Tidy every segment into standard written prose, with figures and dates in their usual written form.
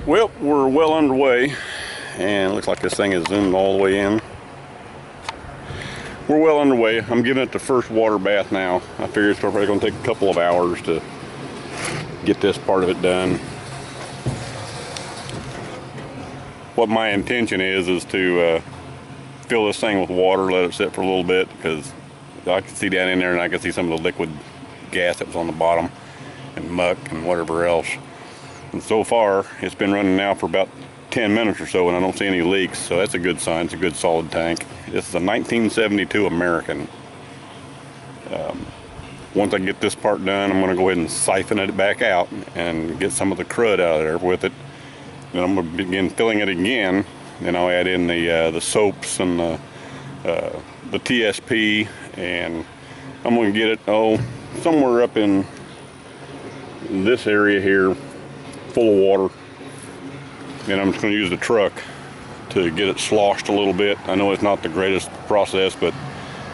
Well, we're well underway, and it looks like this thing is zoomed all the way in. We're well underway. I'm giving it the first water bath now. I figure it's probably going to take a couple of hours to get this part of it done. What my intention is to fill this thing with water, let it sit for a little bit, because I can see down in there and I can see some of the liquid gas that was on the bottom and muck and whatever else. And so far it's been running now for about 10 minutes or so and I don't see any leaks, so that's a good sign. It's a good solid tank. This is a 1972 American. Once I get this part done, I'm going to go ahead and siphon it back out and get some of the crud out of there with it. Then I'm going to begin filling it again. Then I'll add in the soaps and the TSP, and I'm going to get it somewhere up in this area here full of water. And I'm just going to use the truck to get it sloshed a little bit. I know it's not the greatest process, but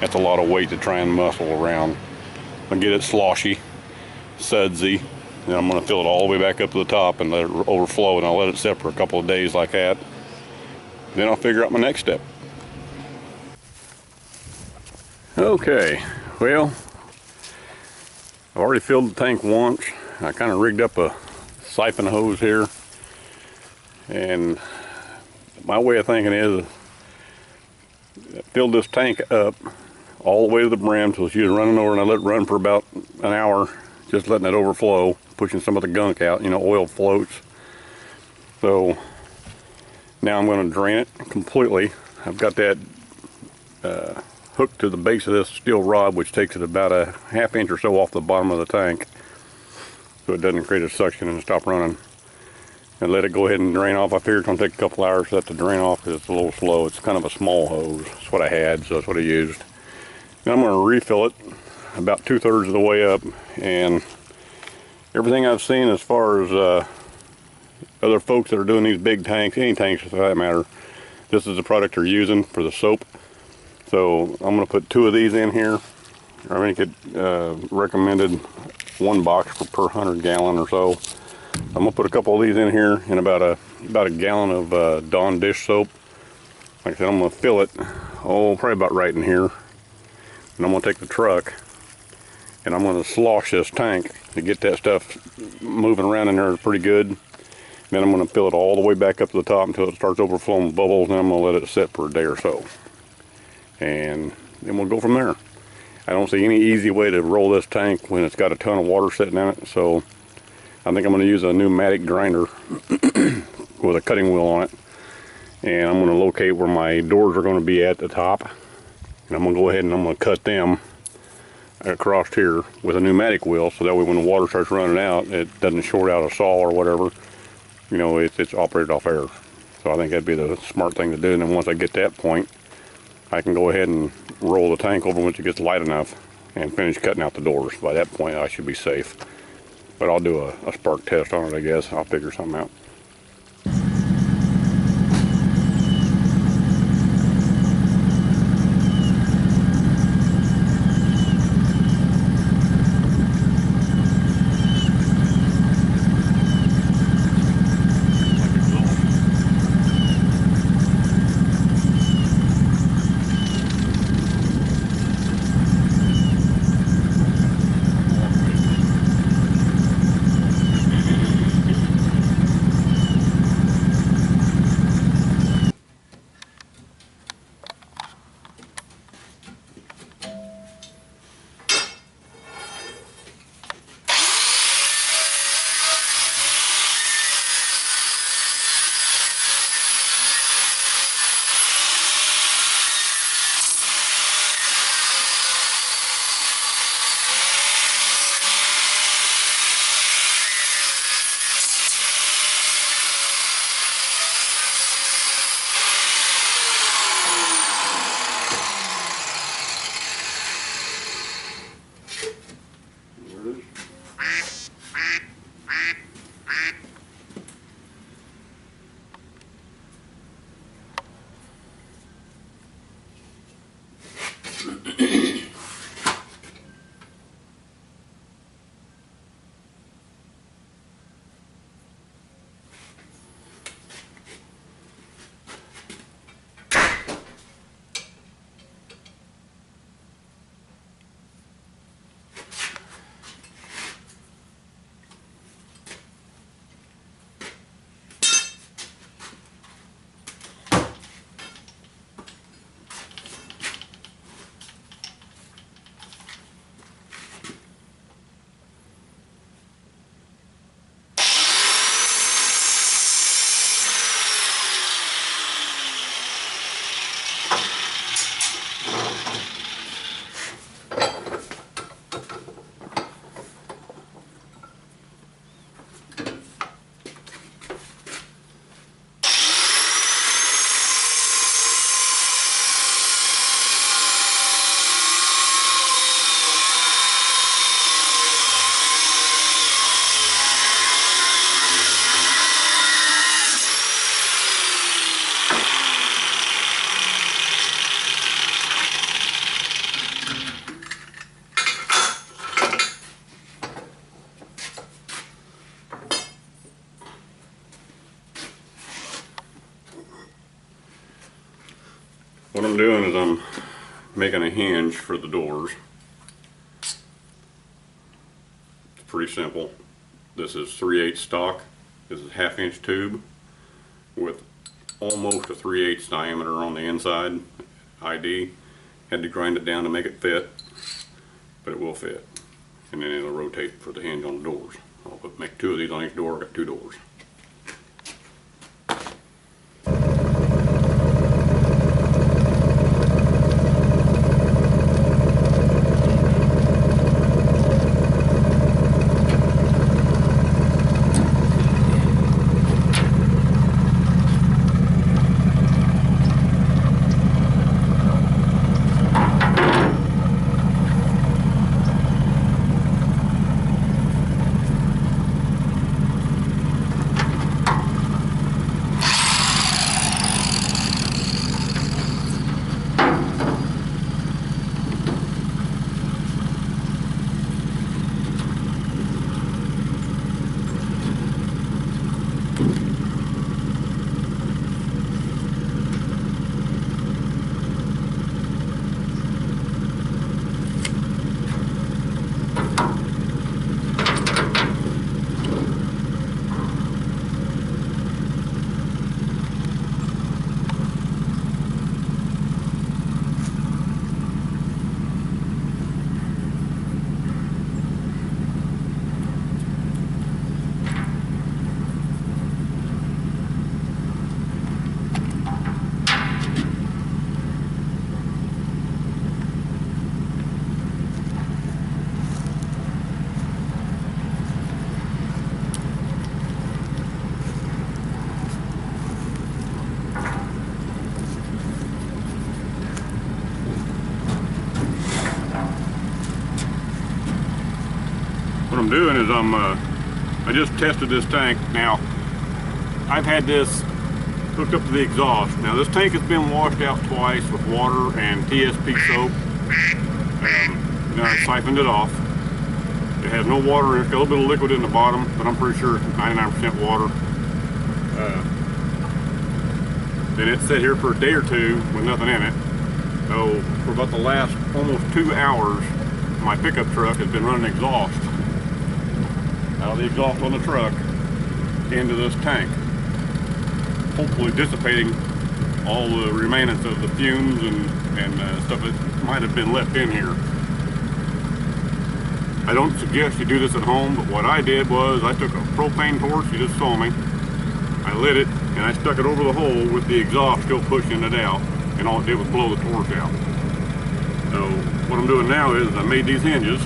that's a lot of weight to try and muscle around. I'll get it sloshy, sudsy, and I'm going to fill it all the way back up to the top and let it overflow, and I'll let it sit for a couple of days like that. Then I'll figure out my next step. Okay, well, I've already filled the tank once. I kind of rigged up a siphon hose here, and my way of thinking is fill this tank up all the way to the brim so it's just running over, and I let it run for about an hour, just letting it overflow, pushing some of the gunk out. You know, oil floats. So now I'm going to drain it completely. I've got that hooked to the base of this steel rod, which takes it about a ½ inch or so off the bottom of the tank, so it doesn't create a suction and stop running. And let it go ahead and drain off. I figure it's going to take a couple hours for that to drain off because it's a little slow. It's kind of a small hose. That's what I had, so that's what I used. Then I'm going to refill it about 2/3 of the way up, and everything I've seen as far as other folks that are doing these big tanks, any tanks for that matter, this is the product they're using for the soap. So I'm going to put 2 of these in here. I think it recommended 1 box per 100 gallon or so. I'm going to put a couple of these in here and about a gallon of Dawn dish soap. Like I said, I'm going to fill it, probably about right in here. And I'm going to take the truck and I'm going to slosh this tank to get that stuff moving around in there pretty good. Then I'm going to fill it all the way back up to the top until it starts overflowing with bubbles, and then I'm going to let it sit for a day or so. And then we'll go from there. I don't see any easy way to roll this tank when it's got a ton of water sitting in it, so I think I'm going to use a pneumatic grinder with a cutting wheel on it. And I'm going to locate where my doors are going to be at the top. And I'm going to go ahead and I'm going to cut them across here with a pneumatic wheel, so that way when the water starts running out, it doesn't short out a saw or whatever. You know, it's operated off air. So I think that'd be the smart thing to do. And then once I get that point, I can go ahead and roll the tank over once it gets light enough and finish cutting out the doors. By that point, I should be safe. But I'll do a spark test on it, I guess. I'll figure something out. doing is I'm making a hinge for the doors. It's pretty simple. This is 3/8 stock. This is 1/2 inch tube with almost a 3/8 diameter on the inside. ID. Had to grind it down to make it fit, but it will fit. And then it'll rotate for the hinge on the doors. I'll make 2 of these on each door. I've got 2 doors. What I'm doing is I just tested this tank. Now, I've had this hooked up to the exhaust. Now this tank has been washed out twice with water and TSP soap. Now I siphoned it off. It has no water in it. It's got a little bit of liquid in the bottom, but I'm pretty sure it's 99% water. Then it sat here for a day or 2 with nothing in it. So for about the last almost 2 hours, my pickup truck has been running exhaust out of the exhaust on the truck into this tank, hopefully dissipating all the remainants of the fumes and stuff that might have been left in here. I don't suggest you do this at home, but what I did was I took a propane torch, you just saw me, I lit it, and I stuck it over the hole with the exhaust still pushing it out, and all it did was blow the torch out. So what I'm doing now is I made these hinges.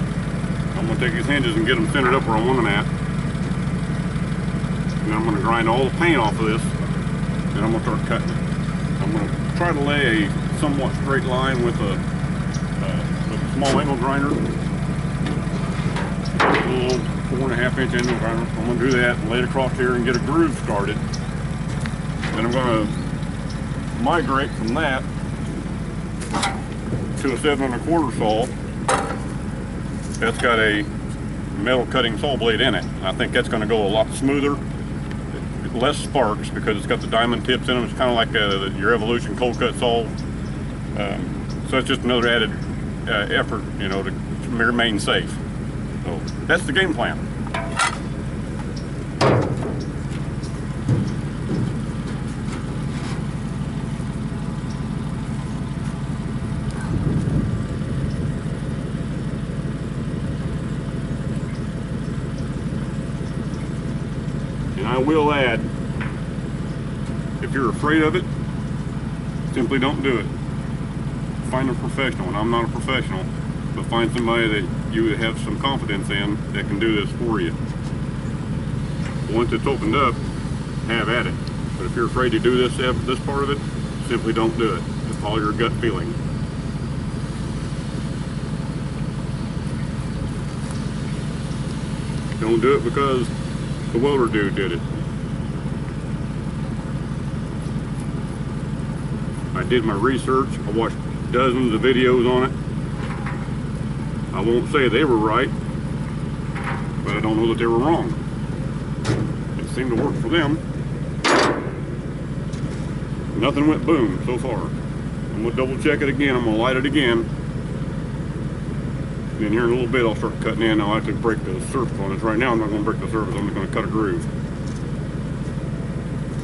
I'm going to take these hinges and get them centered up where I want them at. And I'm going to grind all the paint off of this. And I'm going to start cutting it. I'm going to try to lay a somewhat straight line with a small angle grinder. A little 4.5 inch angle grinder. I'm going to do that and lay it across here and get a groove started. Then I'm going to migrate from that to a 7 1/4 saw. That's got a metal cutting saw blade in it. I think that's going to go a lot smoother, less sparks because it's got the diamond tips in them. It's kind of like your Evolution cold cut saw. So it's just another added effort, you know, to remain safe. So that's the game plan. And I will add, if you're afraid of it, simply don't do it. Find a professional, and I'm not a professional, but find somebody that you have some confidence in that can do this for you. Once it's opened up, have at it. But if you're afraid to do this part of it, simply don't do it. Just follow your gut feeling. Don't do it because the welder dude did it. I did my research. I watched dozens of videos on it. I won't say they were right, but I don't know that they were wrong. It seemed to work for them. Nothing went boom so far. And we'll double check it again. I'm gonna light it again. And then here in a little bit I'll start cutting in. I'll actually break the surface on this. Right now I'm not gonna break the surface, I'm just gonna cut a groove.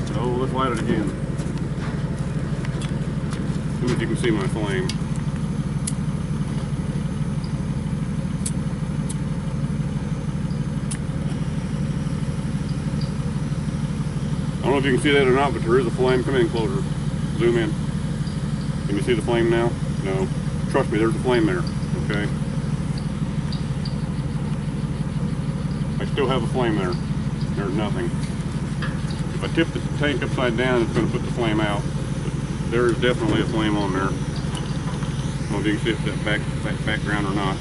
So let's light it again. See if you can see my flame. I don't know if you can see that or not, but there is a flame. Come in closer. Zoom in. Can you see the flame now? No. Trust me, there's a flame there. Okay. I still have a flame there. There's nothing. If I tip the tank upside down, it's going to put the flame out. But there is definitely a flame on there. I don't know if you can see if that background or not.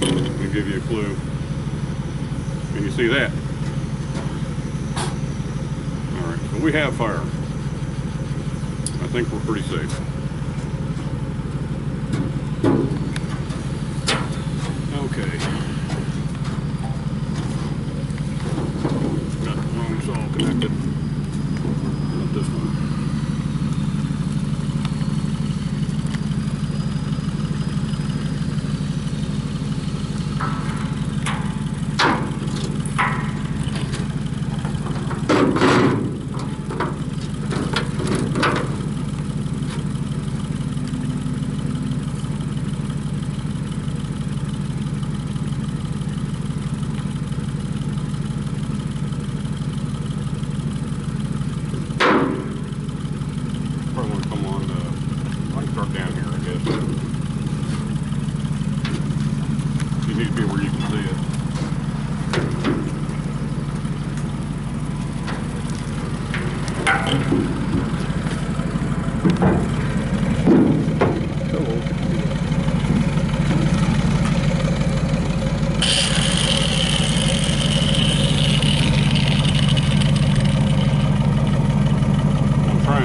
Let me give you a clue. Can you see that? Alright, so we have fire. I think we're pretty safe. Okay. Got the wrong saw connected. Not this one.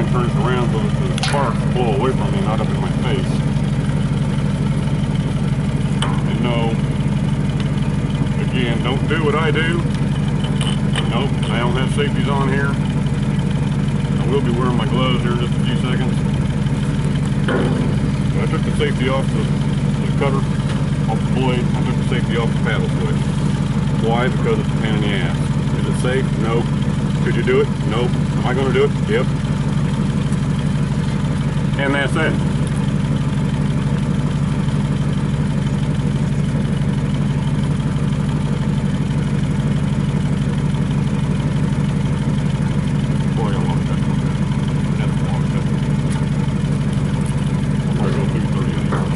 Turns around so that the sparks blow away from me, not up in my face. And no, again, don't do what I do. Nope, I don't have safeties on here. I will be wearing my gloves here in just a few seconds. I took the safety off the cutter, off the blade. I took the safety off the paddle switch. Why? Because it's a pain in the ass. Is it safe? Nope. Could you do it? Nope. Am I going to do it? Yep. And that's it. Boy, I lost that one. That's a long cut. I'm going to go 230 on there.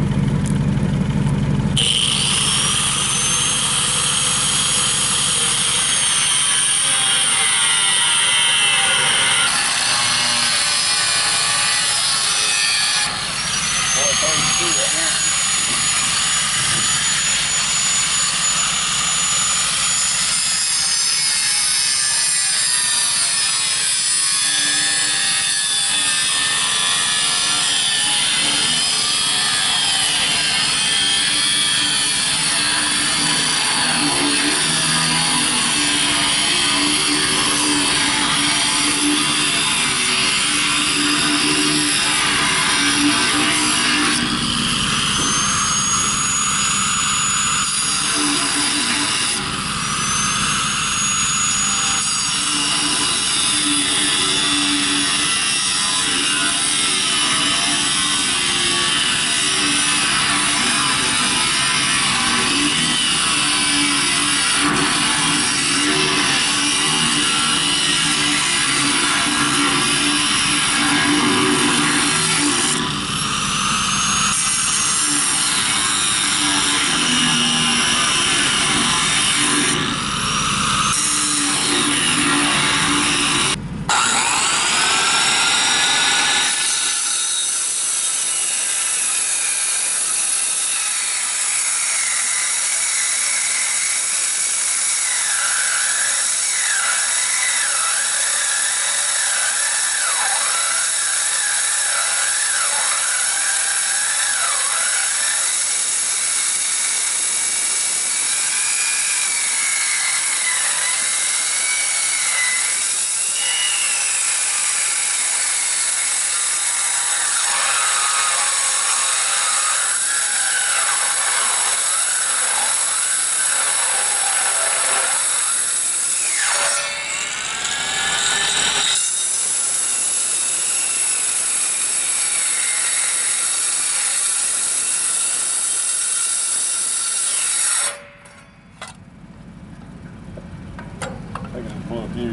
Well, if you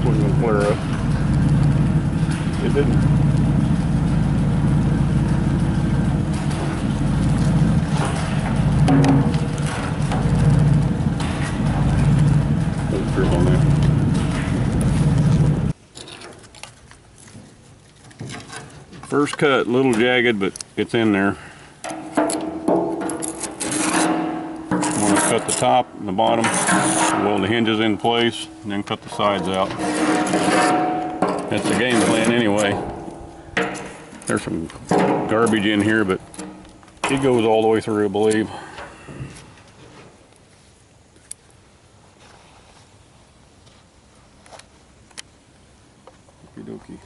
wasn't gonna flare up. It didn't. There's a grip on that. First cut, a little jagged, but it's in there. I'm going to cut the top and the bottom, weld the hinges in place, and then cut the sides out. That's the game plan anyway. There's some garbage in here, but it goes all the way through, I believe. Okie dokie.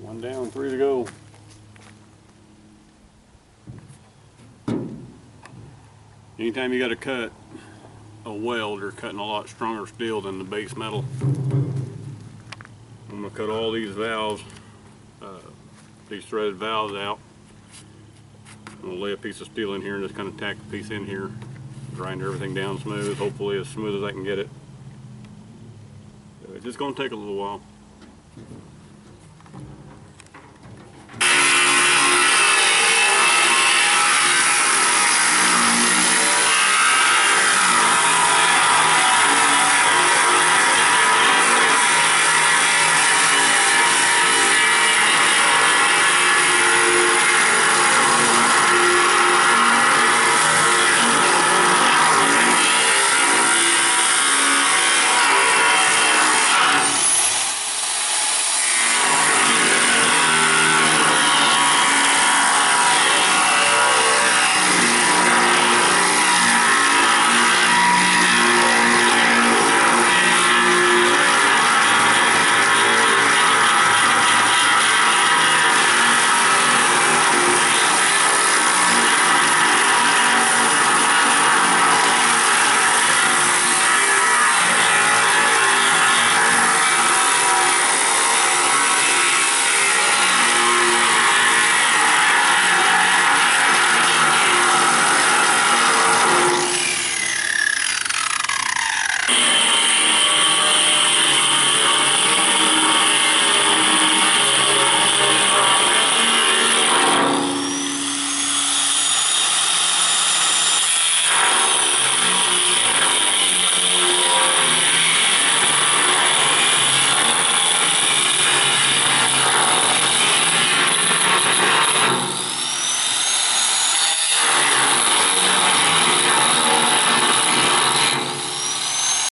One down, 3 to go. Anytime you got to cut a weld, you're cutting a lot stronger steel than the base metal. I'm going to cut all these valves, these threaded valves out. I'm going to lay a piece of steel in here and just kind of tack the piece in here, grind everything down smooth, hopefully as smooth as I can get it. So it's just going to take a little while.